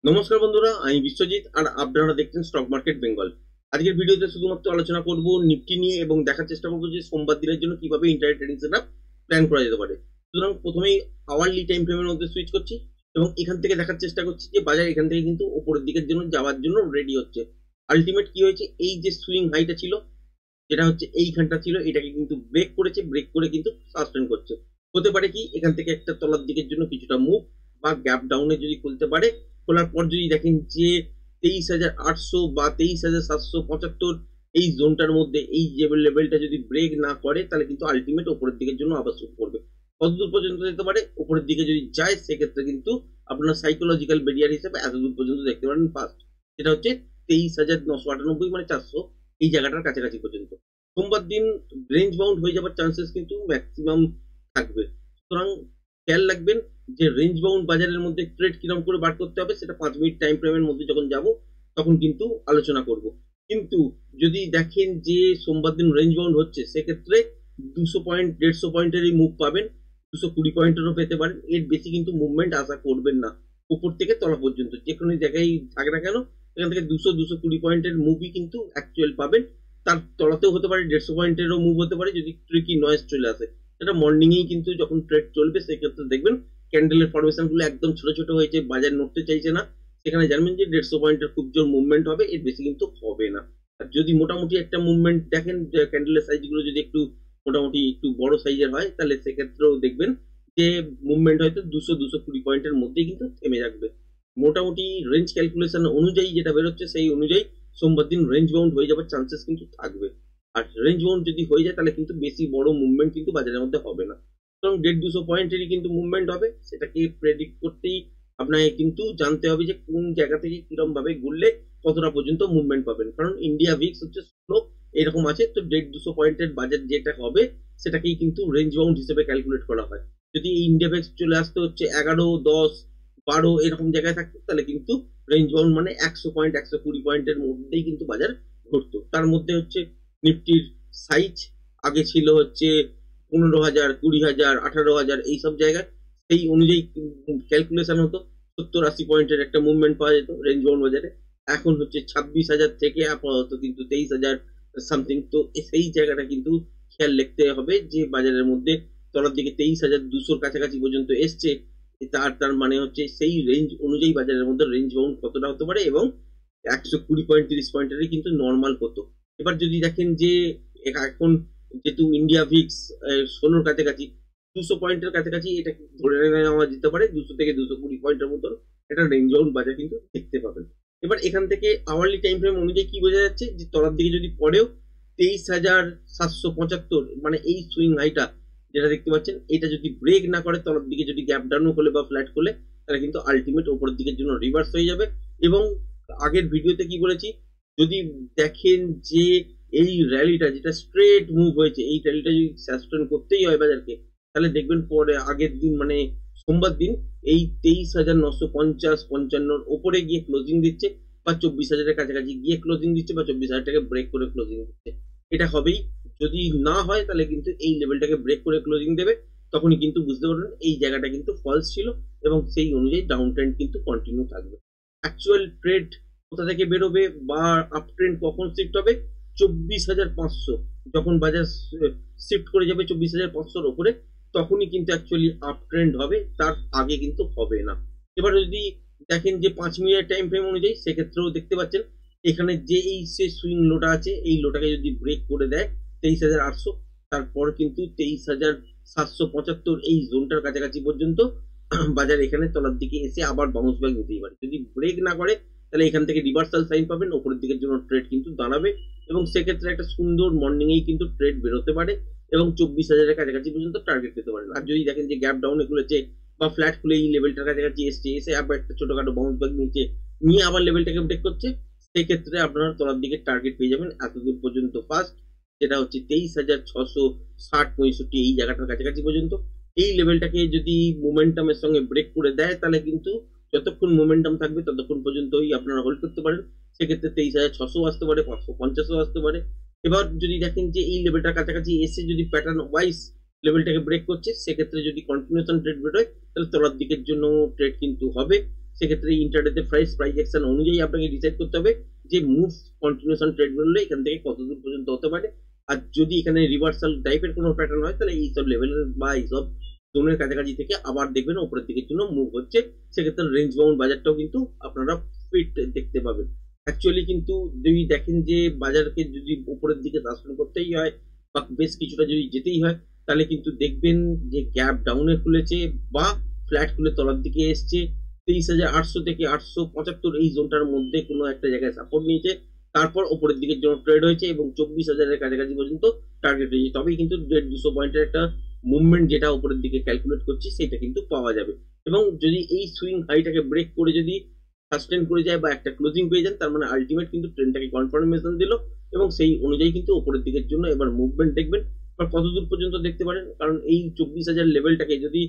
নমস্কার বন্ধুরা, আমি বিশ্বজিৎ আর আপনারা দেখছেন স্টক মার্কেট বেঙ্গল। আজকের ভিডিওতে শুধুমাত্র আলোচনা করব নিফটি নিয়ে এবং দেখার চেষ্টা করব যে সোমবার দিনের জন্য কিভাবে ইন্টারডে ট্রেডিং সেটআপ প্ল্যান করা যেতে পারে। সুতরাং প্রথমেই আওয়ারলি টাইম ফ্রেমের মধ্যে সুইচ করছি এবং এখান থেকে দেখার চেষ্টা করছি যে বাজার এখান থেকে কিন্তু উপরের দিকের জন্য যাওয়ার জন্য রেডি হচ্ছে। আলটিমেট কি হয়েছে, এই যে সুইং হাইটা ছিল, যেটা হচ্ছে এইখানটা ছিল, এটাকে কিন্তু ব্রেক করেছে, ব্রেক করে কিন্তু সাসপেন্ড করছে। হতে পারে কি এখান থেকে একটা তলার দিকের জন্য কিছুটা মুভ বা গ্যাপ ডাউনে যদি খুলতে পারে, খোলার পর যদি দেখেন যে 23,800 বা 23,775 এই জোনটার মধ্যে এই যে লেভেলটা যদি ব্রেক না করে, তাহলে কিন্তু আলটিমেট উপরের দিকের জন্য আবার শুট করবে। কতদূর পর্যন্ত যেতে পারে, উপরের দিকে যদি যায় সেক্ষেত্রে কিন্তু আপনার সাইকোলজিক্যাল ব্যারিয়ার হিসেবে এতদূর পর্যন্ত দেখতে পারেন ফার্স্ট, যেটা হচ্ছে 23,998 মানে 400 এই জায়গাটার কাছাকাছি পর্যন্ত। সোমবার দিন রেঞ্জ বাউন্ড হয়ে যাবার চান্সেস কিন্তু ম্যাক্সিমাম থাকবে। সুতরাং খেয়াল রাখবেন যে রেঞ্জ বাউন্ড বাজারের মধ্যে ট্রেড কিরকম করে বার করতে হবে, সেটা 5 মিনিট টাইম ফ্রেমের মধ্যে যখন যাব তখন কিন্তু আলোচনা করব। কিন্তু যদি দেখেন যে সোমবার দিন রেঞ্জ বাউন্ড হচ্ছে, সেক্ষেত্রে 200 পয়েন্ট 150 পয়েন্টেরই মুভ পাবেন, 220 পয়েন্টেরও পেতে পারেন। এর বেশি কিন্তু মুভমেন্ট আশা করবেন না উপর থেকে তলা পর্যন্ত। যে কোনো জায়গায় থাকে না কেন, এখান থেকে 200-220 পয়েন্টের মুভই কিন্তু অ্যাকচুয়াল পাবেন। তার তলাতেও হতে পারে 150 পয়েন্টেরও মুভ হতে পারে যদি ট্রিকি নয়েজ চলে আসে। এটা মর্নিংয়েই কিন্তু যখন ট্রেড চলবে সেক্ষেত্রে দেখবেন ক্যান্ডেলের ফরমেশন গুলো একদম ছোট ছোট হয়েছে, বাজার নড়তে চাইছে না, সেখানে জানবেন যে 150 পয়েন্টের খুব জোর মুভমেন্ট হবে, এর বেশি কিন্তু হবে না। আর যদি মোটামুটি একটা মুভমেন্ট দেখেন, ক্যান্ডেলের সাইজ গুলো যদি একটু মোটামুটি একটু বড় সাইজের হয়, তাহলে সেক্ষেত্রেও দেখবেন যে মুভমেন্ট হয়তো 200-220 পয়েন্টের মধ্যেই কিন্তু থেমে যাবে। মোটামুটি রেঞ্জ ক্যালকুলেশন অনুযায়ী যেটা বেরোচ্ছে, সেই অনুযায়ী সোমবার দিন রেঞ্জ বাউন্ড হয়ে যাবার চান্সেস কিন্তু থাকবে। আর রেঞ্জ বাউন্ড যদি হয়ে যায় তাহলে কিন্তু বেশি বড় মুভমেন্ট কিন্তু বাজারের মধ্যে হবে না। সুতরাং 150-200 পয়েন্টেরই কিন্তু মুভমেন্ট হবে, সেটাকে প্রেডিক্ট করতেই আপনাকে কিন্তু জানতে হবে যে কোন জায়গা থেকে কিরকম ভাবে ঘুরলে কতটা পর্যন্ত মুভমেন্ট পাবেন। কারণ ইন্ডিয়া ভিক্স হচ্ছে স্লো এরকম আছে, তো 150-200 পয়েন্টের বাজার যেটা হবে সেটাকেই কিন্তু রেঞ্জ বাউন্ড হিসেবে ক্যালকুলেট করা হয়। যদি এই ইন্ডিয়া ভিক্স চলে আসতে হচ্ছে 11, 10, 12 এরকম জায়গায় থাকতো, তাহলে কিন্তু রেঞ্জ বাউন্ড মানে 100 পয়েন্ট 120 পয়েন্টের মধ্যেই কিন্তু বাজার ঘুরতো। তার মধ্যে হচ্ছে নিফটির সাইজ আগে ছিল হচ্ছে 15,000, 20,000, 18,000 এইসব জায়গায়, সেই অনুযায়ী ক্যালকুলেশন হতো। 70-80 পয়েন্টের একটা মুভমেন্ট পাওয়া যেত রেঞ্জ বাউন্ড বাজারে। এখন হচ্ছে 26,000 থেকে আপাতত কিন্তু 23,000 সামথিং। তো সেই জায়গাটা কিন্তু খেয়াল রাখতে হবে যে বাজারের মধ্যে তলার দিকে 23,200 কাছাকাছি পর্যন্ত এসছে, তার মানে হচ্ছে সেই রেঞ্জ অনুযায়ী বাজারের মধ্যে রেঞ্জ বাউন্ড কতটা হতে পারে, এবং 120 পয়েন্ট 30 পয়েন্টেরই কিন্তু নর্মাল হতো। এবার যদি দেখেন যে এখন যেহেতু ইন্ডিয়া ভিক্স 16 কাছাকাছি, 200 পয়েন্টের কাছাকাছি এটা ধরে নেওয়া যেতে পারে, 200 থেকে 220 পয়েন্টের মতন একটা রেঞ্জ বাউন্ড বাজার কিন্তু দেখতে পাবেন। এবার এখান থেকে আওয়ারলি টাইম ফ্রেম অনুযায়ী কি বোঝা যাচ্ছে যে তলার দিকে যদি পড়েও 23,775 মানে এই সুইং হাইটা যেটা দেখতে পাচ্ছেন, এটা যদি ব্রেক না করে, তলার দিকে যদি গ্যাপ ডাউন হলে বা ফ্ল্যাট করলে, তাহলে কিন্তু আলটিমেট উপরের দিকের জন্য রিভার্স হয়ে যাবে। এবং আগের ভিডিওতে কি বলেছি, যদি দেখেন যে এই র্যালিটা যেটা স্ট্রেট মুভ হয়েছে, এই র্যালিটা যদি সাস্টেন করতেই হয় বাজারকে, তাহলে দেখবেন পরে আগের দিন মানে সোমবার দিন এই 23,950-55 ওপরে গিয়ে ক্লোজিং দিচ্ছে, বা 24,000-এর কাছাকাছি গিয়ে ক্লোজিং দিচ্ছে, বা 24,000-টাকে ব্রেক করে ক্লোজিং দিচ্ছে। এটা হবেই। যদি না হয় তাহলে কিন্তু এই লেভেলটাকে ব্রেক করে ক্লোজিং দেবে, তখনই কিন্তু বুঝতে পারবেন এই জায়গাটা কিন্তু ফলস ছিল, এবং সেই অনুযায়ী ডাউন ট্রেন্ড কিন্তু কন্টিনিউ থাকবে। অ্যাকচুয়াল ট্রেড কোথা থেকে বেরোবে বা আপ ট্রেন্ড কখন শিফট হবে, 24,500 যখন বাজার শিফট করে যাবে 24,500-র উপরে, তখনই কিন্তু অ্যাকচুয়ালি আপ ট্রেন্ড হবে, তার আগে কিন্তু হবে না। এবার যদি দেখেন যে 5 মিনিটের টাইম ফ্রেম অনুযায়ী, সেক্ষেত্রেও দেখতে পাচ্ছেন এখানে যে এই সে সুইং লোটা আছে, এই লোটাকে যদি ব্রেক করে দেয় 23,800, তারপর কিন্তু 23,775 এই জোনটার কাছাকাছি পর্যন্ত বাজার এখানে তলার দিকে এসে আবার বাউন্স ব্যাক নিতেই পারে। যদি ব্রেক না করে, তাহলে এখান থেকে রিভার্সাল সাইন পাবেন, উপরের দিকের জন্য ট্রেড কিন্তু দাঁড়াবে, এবং সেক্ষেত্রে একটা সুন্দর মর্নিং এই কিন্তু ট্রেড বেরোতে পারে, এবং 24,000-এর কাছাকাছি পর্যন্ত টার্গেট পেতে পারেন। আর যদি দেখেন যে গ্যাপ ডাউনে খুলেছে বা ফ্ল্যাট খুলে এই লেভেলটার কাছাকাছি এসছে, এসে আবার একটা ছোটখাটো বাউন্স ব্যাক নিচে নিয়ে আবার লেভেলটাকে ব্রেক করছে, সেক্ষেত্রে আপনারা তলার দিকে টার্গেট পেয়ে যাবেন এতদূর পর্যন্ত ফার্স্ট, যেটা হচ্ছে 23,660-65 এই জায়গাটার কাছাকাছি পর্যন্ত। এই লেভেলটাকে যদি মোমেন্টামের সঙ্গে ব্রেক করে দেয়, তাহলে কিন্তু যতক্ষণ মোমেন্টাম থাকবে ততক্ষণ পর্যন্তই আপনারা হোল্ড করতে পারেন। সেক্ষেত্রে 23,600 আসতে পারে, 550ও আসতে পারে। এবার যদি দেখেন যে এই লেভেলটার কাছাকাছি এসে যদি প্যাটার্ন ওয়াইজ লেভেলটাকে ব্রেক করছে, সেক্ষেত্রে যদি কন্টিনিউশন ট্রেড বেরোয়, তাহলে তলার দিকের জন্য ট্রেড কিন্তু হবে। সেক্ষেত্রে ইন্টারডেতে প্রাইস অ্যাকশন অনুযায়ী আপনাকে ডিসাইড করতে হবে যে মুভ কন্টিনিউশন ট্রেড বেরোলে এখান থেকে কত দূর পর্যন্ত হতে পারে। আর যদি এখানে রিভার্সাল টাইপের কোনো প্যাটার্ন হয় তাহলে এইসব লেভেলের বা এইসব জোনের কাছাকাছি থেকে আবার দেখবেন উপরের দিকের জন্য মুভ হচ্ছে। সেক্ষেত্রে রেঞ্জ বাউন্ড বাজারটাও কিন্তু আপনারা ফিট দেখতে পাবেন। অ্যাকচুয়ালি কিন্তু যদি দেখেন যে বাজারকে যদি উপরের দিকে সাস্টেন করতেই হয় বা বেশ কিছুটা যদি যেতেই হয়, তাহলে কিন্তু দেখবেন যে গ্যাপ ডাউনে খুলেছে বা ফ্ল্যাট খুলে তলার দিকে এসছে। 23,800 থেকে 875 এই জোনটার মধ্যে কোনো একটা জায়গায় সাপোর্ট নিয়েছে, তারপর উপরের দিকের জন্য ট্রেড হয়েছে এবং 24,000-এর কাছাকাছি পর্যন্ত টার্গেট হয়েছে। তবেই কিন্তু 150-200 পয়েন্টের একটা মুভমেন্ট যেটা উপরের দিকে ক্যালকুলেট করছি সেটা কিন্তু পাওয়া যাবে। এবং যদি এই সুইং হাইটাকে ব্রেক করে যদি সাস্টেন করে যায় বা একটা ক্লোজিং পেয়ে যান, তার মানে আলটিমেট কিন্তু ট্রেন্ডটাকে কনফার্মেশন দিল এবং সেই অনুযায়ী কিন্তু উপরের দিকের জন্য এবার মুভমেন্ট দেখবেন। আর কত দূর পর্যন্ত দেখতে পারেন, কারণ এই 24,000 লেভেলটাকে যদি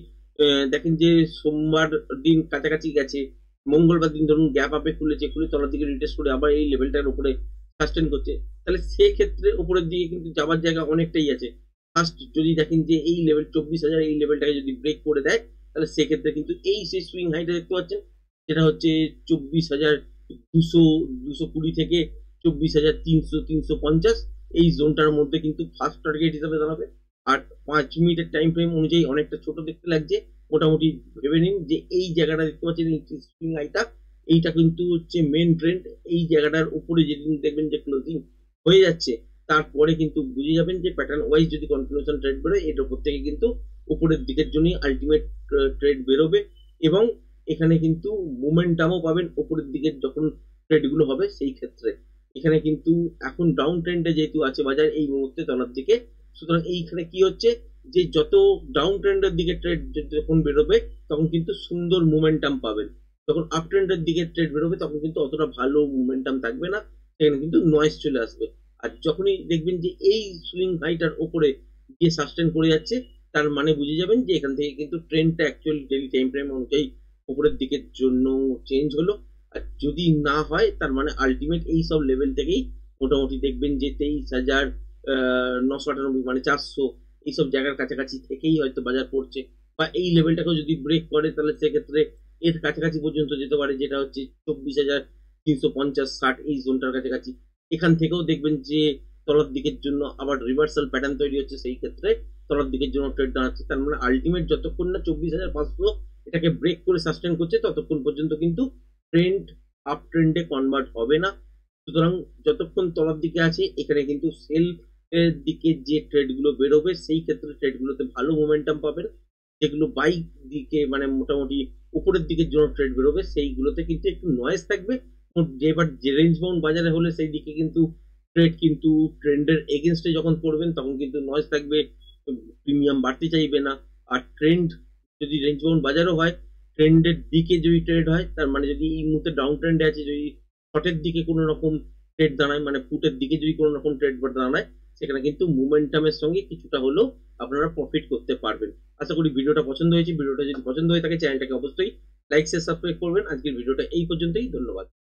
দেখেন যে সোমবার দিন কাছাকাছি গেছে, মঙ্গলবার দিন ধরুন গ্যাপ আপে খুলেছে, খুলে তলার দিকে রিটেস্ট করে আবার এই লেভেলটার উপরে সাস্টেন করছে, তাহলে সেক্ষেত্রে উপরের দিকে কিন্তু যাবার জায়গা অনেকটাই আছে। ফার্স্ট যদি দেখেন যে এই লেভেল 24,000 এই লেভেলটাকে যদি ব্রেক করে দেয়, তাহলে সেক্ষেত্রে কিন্তু এই সেই সুইং হাইটা দেখতে পাচ্ছেন, যেটা হচ্ছে 24,200, 220 থেকে 24,300, 350 এই জোনটার মধ্যে কিন্তু ফার্স্ট টার্গেট হিসাবে দাঁড়াবে। আর 5 মিনিটের টাইম ফ্রেম অনুযায়ী অনেকটা ছোট দেখতে লাগছে। মোটামুটি ভেবে নিন যে এই জায়গাটা দেখতে পাচ্ছেন, এই সুইং হাইটা, এইটা কিন্তু হচ্ছে মেন ট্রেন্ড। এই জায়গাটার উপরে যেদিন দেখবেন যে ক্লোজিং হয়ে যাচ্ছে, তারপরে কিন্তু বুঝে যাবেন যে প্যাটার্ন ওয়াইজ যদি কন্টিনিউশন ট্রেড বেরোয়, এর উপর থেকে কিন্তু উপরের দিকের জন্যই আলটিমেট ট্রেড বেরোবে এবং এখানে কিন্তু মোমেন্টামও পাবেন উপরের দিকে যখন ট্রেডগুলো হবে। সেই ক্ষেত্রে এখানে কিন্তু এখন ডাউন ট্রেন্ডে যেহেতু আছে বাজার এই মুহূর্তে তলার দিকে, সুতরাং এইখানে কি হচ্ছে যে যত ডাউন ট্রেন্ডের দিকে ট্রেড যখন বেরোবে তখন কিন্তু সুন্দর মোমেন্টাম পাবেন, যখন আপ ট্রেন্ডের দিকে ট্রেড বেরোবে তখন কিন্তু অতটা ভালো মোমেন্টাম থাকবে না, সেখানে কিন্তু নয়েজ চলে আসবে। আর যখনই দেখবেন যে এই সুইং হাইটার ওপরে গিয়ে সাস্টেন করে যাচ্ছে, তার মানে বুঝে যাবেন যে এখান থেকে কিন্তু ট্রেন্ডটা অ্যাকচুয়ালি ডেইলি টাইম ফ্রেম অনুযায়ী উপরের দিকের জন্য চেঞ্জ হলো। আর যদি না হয় তার মানে আলটিমেট এই সব লেভেল থেকেই মোটামুটি দেখবেন যে 23,998 মানে 400 এইসব জায়গার কাছাকাছি থেকেই হয়তো বাজার পড়ছে। বা এই লেভেলটাকেও যদি ব্রেক করে তাহলে সেক্ষেত্রে এর কাছাকাছি পর্যন্ত যেতে পারে, যেটা হচ্ছে 24,350-60 এই জোনটার কাছাকাছি। এখান থেকেও দেখবেন যে তলার দিকের জন্য আবার রিভার্সাল প্যাটার্ন তৈরি হচ্ছে, সেই ক্ষেত্রে তলার দিকের জন্য ট্রেড দাঁড়াচ্ছে। তার মানে আলটিমেট যতক্ষণ না 24,500 এটাকে ব্রেক করে সাস্টেন করছে ততক্ষণ পর্যন্ত কিন্তু ট্রেন্ড আপ ট্রেন্ডে কনভার্ট হবে না। সুতরাং যতক্ষণ তলার দিকে আছে এখানে কিন্তু সেল এর দিকে যে ট্রেডগুলো বেরোবে সেই ক্ষেত্রে ট্রেডগুলোতে ভালো মোমেন্টাম পাবেন। যেগুলো বাই দিকে মানে মোটামুটি উপরের দিকের জন্য ট্রেড বেরোবে সেইগুলোতে কিন্তু একটু নয়েজ থাকবে। এবার যে রেঞ্জ বাউন্ড বাজারে হলে সেই দিকে কিন্তু ট্রেড কিন্তু ট্রেন্ডের এগেনস্টে যখন করবেন তখন কিন্তু নয়েজ থাকবে, প্রিমিয়াম বাড়তে চাইবে না। আর ট্রেন্ড যদি রেঞ্জ বাউন্ড বাজারও হয়, ট্রেন্ডের দিকে যদি ট্রেড হয়, তার মানে যদি এই মুহূর্তে ডাউন ট্রেন্ডে আছে, যদি শর্টের দিকে কোনো রকম ট্রেড দাঁড়ায়, মানে পুটের দিকে যদি কোনো রকম ট্রেড দাঁড়ায়, সেখানে কিন্তু মোমেন্টামের সঙ্গে কিছুটা হলেও আপনারা প্রফিট করতে পারবেন। আশা করি ভিডিওটা পছন্দ হয়েছে। ভিডিওটা যদি পছন্দ হয়ে থাকে চ্যানেলটাকে অবশ্যই লাইক শেয়ার সাবস্ক্রাইব করবেন। আজকের ভিডিওটা এই পর্যন্তই, ধন্যবাদ।